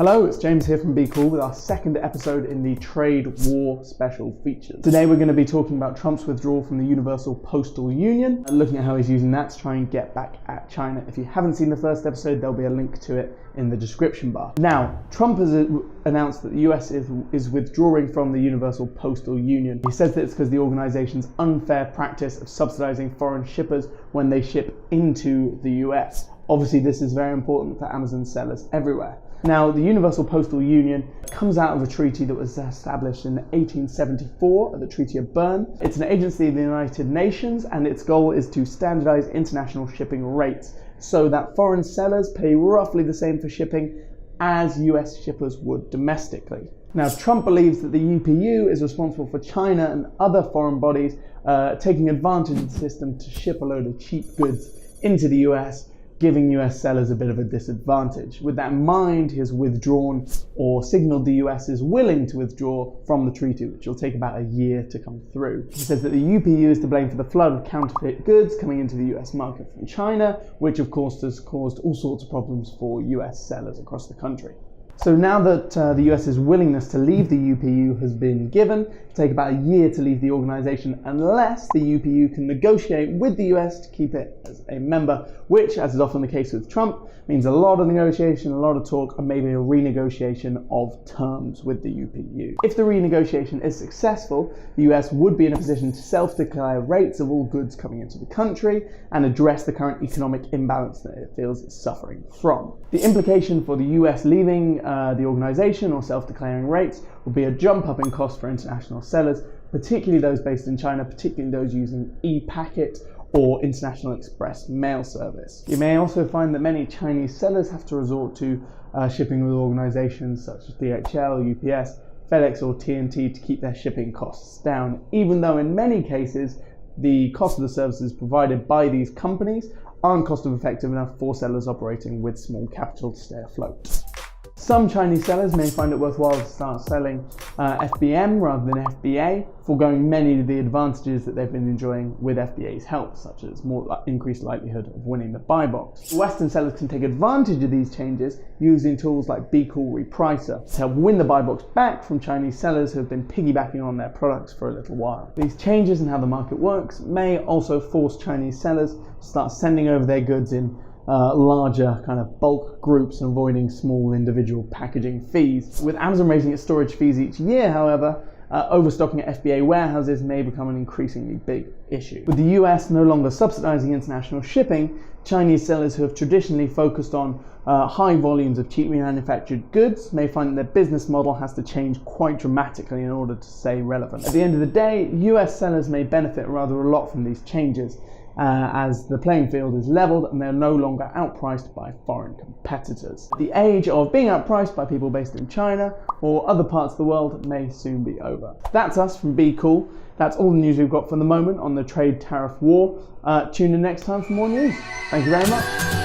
Hello, it's James here from BQool with our second episode in the trade war special features. Today we're going to be talking about Trump's withdrawal from the Universal Postal Union and looking at how he's using that to try and get back at China. If you haven't seen the first episode, there'll be a link to it in the description bar. Now, Trump has announced that the US is withdrawing from the Universal Postal Union. He says that it's because the organization's unfair practice of subsidizing foreign shippers when they ship into the US. Obviously, this is very important for Amazon sellers everywhere. Now, the Universal Postal Union comes out of a treaty that was established in 1874, the Treaty of Berne. It's an agency of the United Nations, and its goal is to standardize international shipping rates so that foreign sellers pay roughly the same for shipping as US shippers would domestically. Now, Trump believes that the UPU is responsible for China and other foreign bodies taking advantage of the system to ship a load of cheap goods into the US, giving US sellers a bit of a disadvantage. With that in mind, he has withdrawn or signaled the US is willing to withdraw from the treaty, which will take about a year to come through. He says that the UPU is to blame for the flood of counterfeit goods coming into the US market from China, which of course has caused all sorts of problems for US sellers across the country. So now that the US's willingness to leave the UPU has been given, it'll take about a year to leave the organization unless the UPU can negotiate with the US to keep it as a member, which, as is often the case with Trump, means a lot of negotiation, a lot of talk, and maybe a renegotiation of terms with the UPU. If the renegotiation is successful, the US would be in a position to self-declare rates of all goods coming into the country and address the current economic imbalance that it feels it's suffering from. The implication for the US leaving the organization or self-declaring rates will be a jump up in cost for international sellers, particularly those based in China, particularly those using e-packet or international express mail service. You may also find that many Chinese sellers have to resort to shipping with organizations such as DHL, UPS, FedEx or TNT to keep their shipping costs down, even though in many cases the cost of the services provided by these companies aren't cost-effective enough for sellers operating with small capital to stay afloat. Some Chinese sellers may find it worthwhile to start selling FBM rather than FBA, foregoing many of the advantages that they've been enjoying with FBA's help, such as more increased likelihood of winning the buy box. Western sellers can take advantage of these changes using tools like BQool Repricer to help win the buy box back from Chinese sellers who have been piggybacking on their products for a little while. These changes in how the market works may also force Chinese sellers to start sending over their goods in larger kind of bulk groups and avoiding small individual packaging fees. With Amazon raising its storage fees each year, however, overstocking at FBA warehouses may become an increasingly big issue. With the US no longer subsidizing international shipping, Chinese sellers who have traditionally focused on high volumes of cheaply manufactured goods may find that their business model has to change quite dramatically in order to stay relevant. At the end of the day, US sellers may benefit rather a lot from these changes, as the playing field is leveled and they're no longer outpriced by foreign competitors. The age of being outpriced by people based in China or other parts of the world may soon be over. That's us from BQool. That's all the news we've got for the moment on the trade tariff war. Tune in next time for more news. Thank you very much.